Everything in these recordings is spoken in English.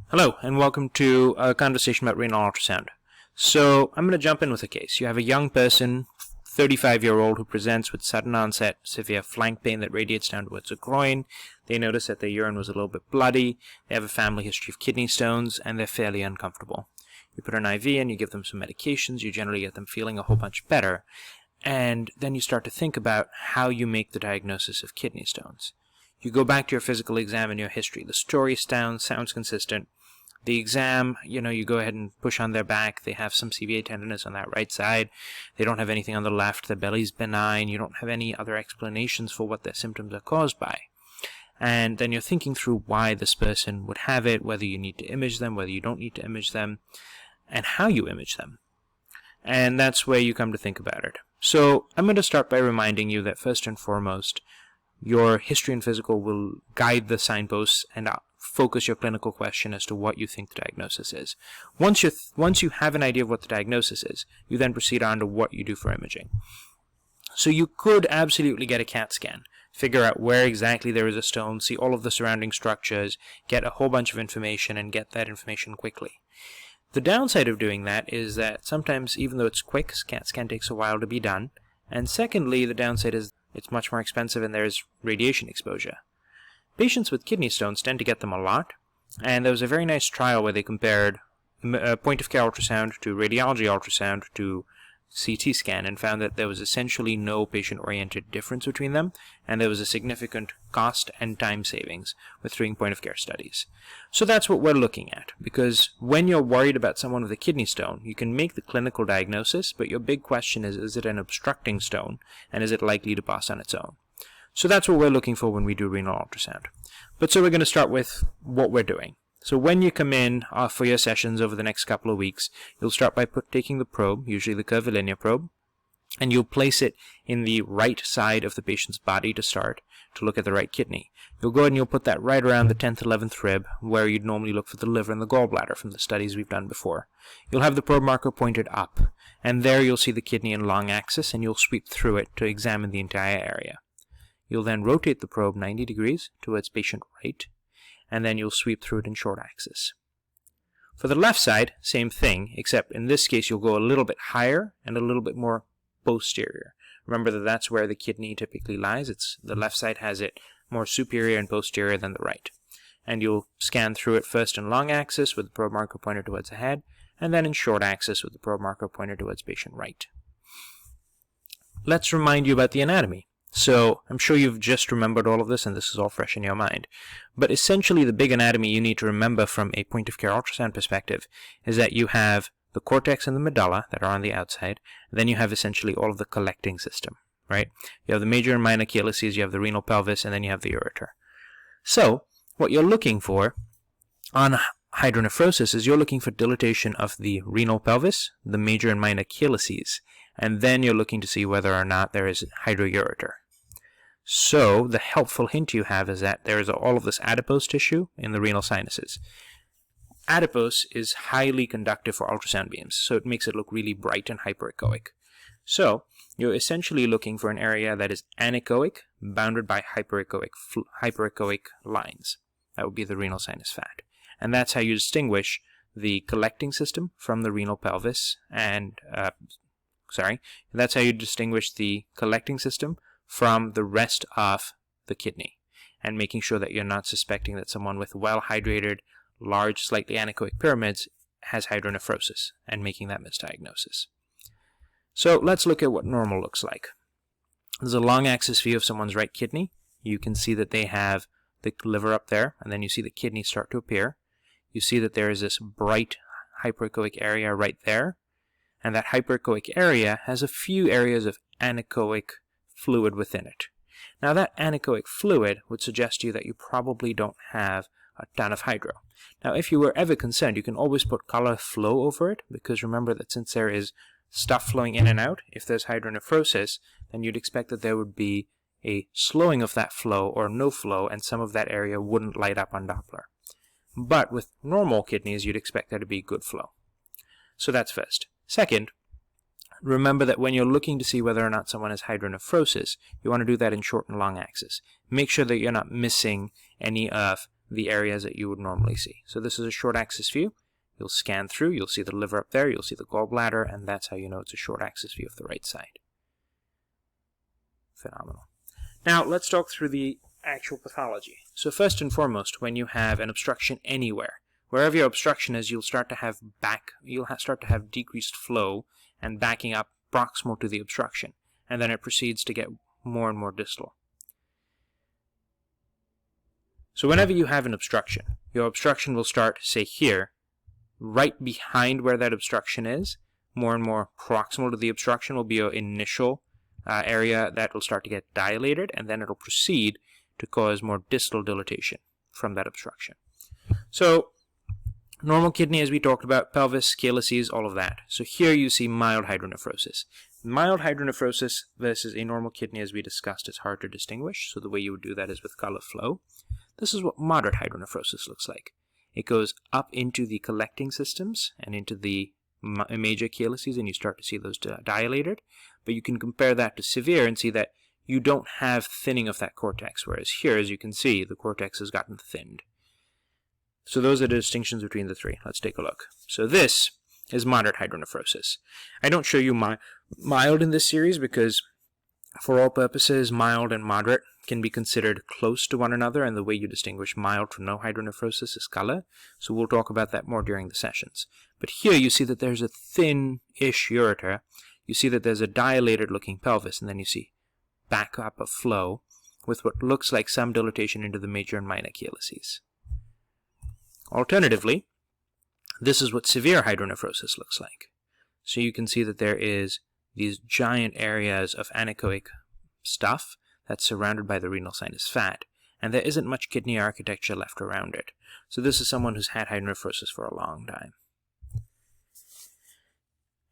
Hello, and welcome to a conversation about renal ultrasound. So, I'm going to jump in with a case. You have a young person, 35-year-old, who presents with sudden onset severe flank pain that radiates down towards the groin. They notice that their urine was a little bit bloody. They have a family history of kidney stones, and they're fairly uncomfortable. You put an IV in, you give them some medications, you generally get them feeling a whole bunch better, and then you start to think about how you make the diagnosis of kidney stones. You go back to your physical exam and your history. The story sounds consistent. The exam, you go ahead and push on their back. They have some CVA tenderness on that right side. They don't have anything on the left. Their belly's benign. You don't have any other explanations for what their symptoms are caused by. And then you're thinking through why this person would have it, whether you need to image them, whether you don't need to image them, and how you image them. And that's where you come to think about it. So I'm going to start by reminding you that first and foremost, your history and physical will guide the signposts and focus your clinical question as to what you think the diagnosis is. Once you have an idea of what the diagnosis is, you then proceed on to what you do for imaging. So you could absolutely get a CAT scan, figure out where exactly there is a stone, see all of the surrounding structures, get a whole bunch of information, and get that information quickly. The downside of doing that is that sometimes, even though it's quick, CAT scan takes a while to be done. And secondly, the downside is it's much more expensive and there's radiation exposure. Patients with kidney stones tend to get them a lot, and there was a very nice trial where they compared point-of-care ultrasound to radiology ultrasound to CT scan and found that there was essentially no patient-oriented difference between them, and there was a significant cost and time savings with doing point-of-care studies. So that's what we're looking at, because when you're worried about someone with a kidney stone, you can make the clinical diagnosis, but your big question is it an obstructing stone, and is it likely to pass on its own? So that's what we're looking for when we do renal ultrasound. But so we're going to start with what we're doing. So when you come in for your sessions over the next couple of weeks, you'll start by taking the probe, usually the curvilinear probe, and you'll place it in the right side of the patient's body to start, to look at the right kidney. You'll go ahead and you'll put that right around the 10th, 11th rib, where you'd normally look for the liver and the gallbladder from the studies we've done before. You'll have the probe marker pointed up, and there you'll see the kidney in long axis, and you'll sweep through it to examine the entire area. You'll then rotate the probe 90 degrees towards patient right, and then you'll sweep through it in short axis. For the left side, same thing, except in this case you'll go a little bit higher and a little bit more posterior. Remember that that's where the kidney typically lies. The left side has it more superior and posterior than the right. And you'll scan through it first in long axis with the probe marker pointed towards the head, and then in short axis with the probe marker pointed towards patient right. Let's remind you about the anatomy. So I'm sure you've just remembered all of this and this is all fresh in your mind. But essentially the big anatomy you need to remember from a point-of-care ultrasound perspective is that you have the cortex and the medulla that are on the outside. Then you have essentially all of the collecting system, right? You have the major and minor calyces, you have the renal pelvis, and then you have the ureter. So what you're looking for on hydronephrosis is you're looking for dilatation of the renal pelvis, the major and minor calyces, and then you're looking to see whether or not there is hydroureter. So the helpful hint you have is that there is all of this adipose tissue in the renal sinuses. Adipose is highly conductive for ultrasound beams, so it makes it look really bright and hyperechoic. So you're essentially looking for an area that is anechoic, bounded by hyperechoic lines. That would be the renal sinus fat. And that's how you distinguish the collecting system from the renal pelvis that's how you distinguish the collecting system from the rest of the kidney, and making sure that you're not suspecting that someone with well-hydrated, large, slightly anechoic pyramids has hydronephrosis, and making that misdiagnosis. So let's look at what normal looks like. There's a long axis view of someone's right kidney. You can see that they have the liver up there, and then you see the kidney start to appear. You see that there is this bright hyperechoic area right there. And that hyperechoic area has a few areas of anechoic fluid within it. Now that anechoic fluid would suggest to you that you probably don't have a ton of hydro. Now if you were ever concerned, you can always put color flow over it, because remember that since there is stuff flowing in and out, if there's hydronephrosis, then you'd expect that there would be a slowing of that flow or no flow, and some of that area wouldn't light up on Doppler. But with normal kidneys, you'd expect there to be good flow. So that's first. Second, remember that when you're looking to see whether or not someone has hydronephrosis, you want to do that in short and long axis. Make sure that you're not missing any of the areas that you would normally see. So this is a short axis view. You'll scan through, you'll see the liver up there, you'll see the gallbladder, and that's how you know it's a short axis view of the right side. Phenomenal. Now let's talk through the actual pathology. So first and foremost, when you have an obstruction anywhere, wherever your obstruction is, you'll start to have decreased flow and backing up proximal to the obstruction, and then it proceeds to get more and more distal. So whenever you have an obstruction, your obstruction will start, say here, right behind where that obstruction is. More and more proximal to the obstruction will be your initial area that will start to get dilated, and then it'll proceed to cause more distal dilatation from that obstruction. So normal kidney, as we talked about, pelvis, calyces, all of that. So here you see mild hydronephrosis. Mild hydronephrosis versus a normal kidney, as we discussed, is hard to distinguish. So the way you would do that is with color flow. This is what moderate hydronephrosis looks like. It goes up into the collecting systems and into the major calyces, and you start to see those dilated. But you can compare that to severe and see that you don't have thinning of that cortex, whereas here, as you can see, the cortex has gotten thinned. So those are the distinctions between the three. Let's take a look. So this is moderate hydronephrosis. I don't show you mild in this series because for all purposes, mild and moderate can be considered close to one another, and the way you distinguish mild from no hydronephrosis is color. So we'll talk about that more during the sessions. But here you see that there's a thin-ish ureter. You see that there's a dilated-looking pelvis, and then you see back up of flow with what looks like some dilatation into the major and minor calyces. Alternatively, this is what severe hydronephrosis looks like. So you can see that there is these giant areas of anechoic stuff that's surrounded by the renal sinus fat, and there isn't much kidney architecture left around it. So this is someone who's had hydronephrosis for a long time.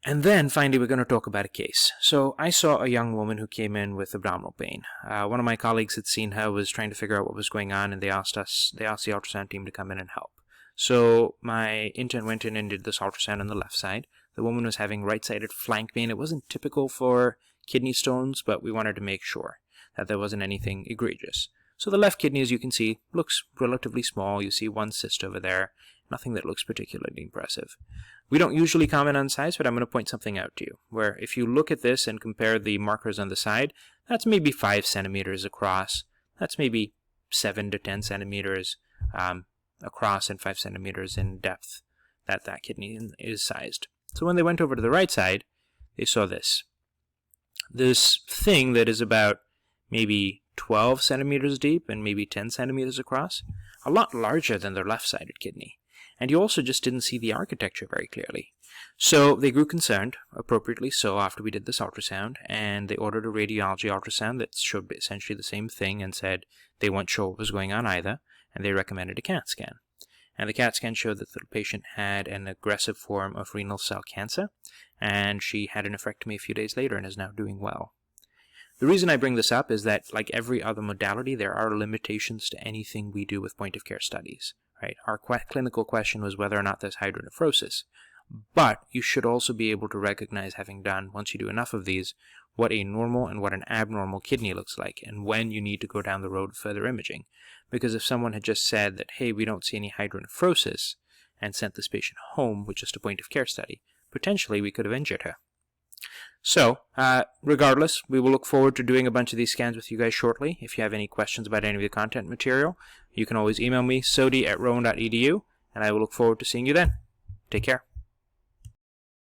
And then finally we're going to talk about a case. So I saw a young woman who came in with abdominal pain. One of my colleagues had seen her, was trying to figure out what was going on, and they asked the ultrasound team to come in and help. So my intern went in and did this ultrasound on the left side. The woman was having right-sided flank pain. It wasn't typical for kidney stones, but we wanted to make sure that there wasn't anything egregious. So the left kidney, as you can see, looks relatively small. You see one cyst over there. Nothing that looks particularly impressive. We don't usually comment on size, but I'm going to point something out to you, where if you look at this and compare the markers on the side, that's maybe 5 centimeters across. That's maybe 7 to 10 centimeters across and 5 centimeters in depth that kidney is sized. So when they went over to the right side, they saw this thing that is about maybe 12 centimeters deep and maybe 10 centimeters across, a lot larger than their left-sided kidney. And you also just didn't see the architecture very clearly. So they grew concerned, appropriately so, after we did this ultrasound, and they ordered a radiology ultrasound that showed essentially the same thing and said they weren't sure what was going on either, and they recommended a CAT scan. And the CAT scan showed that the patient had an aggressive form of renal cell cancer, and she had a nephrectomy a few days later and is now doing well. The reason I bring this up is that, like every other modality, there are limitations to anything we do with point-of-care studies. Right? Our clinical question was whether or not there's hydronephrosis, but you should also be able to recognize, having done, once you do enough of these, what a normal and what an abnormal kidney looks like, and when you need to go down the road of further imaging. Because if someone had just said that, hey, we don't see any hydronephrosis, and sent this patient home with just a point-of-care study, potentially we could have injured her. So, regardless, we will look forward to doing a bunch of these scans with you guys shortly. If you have any questions about any of the content material, you can always email me, sodi@rowan.edu, and I will look forward to seeing you then. Take care.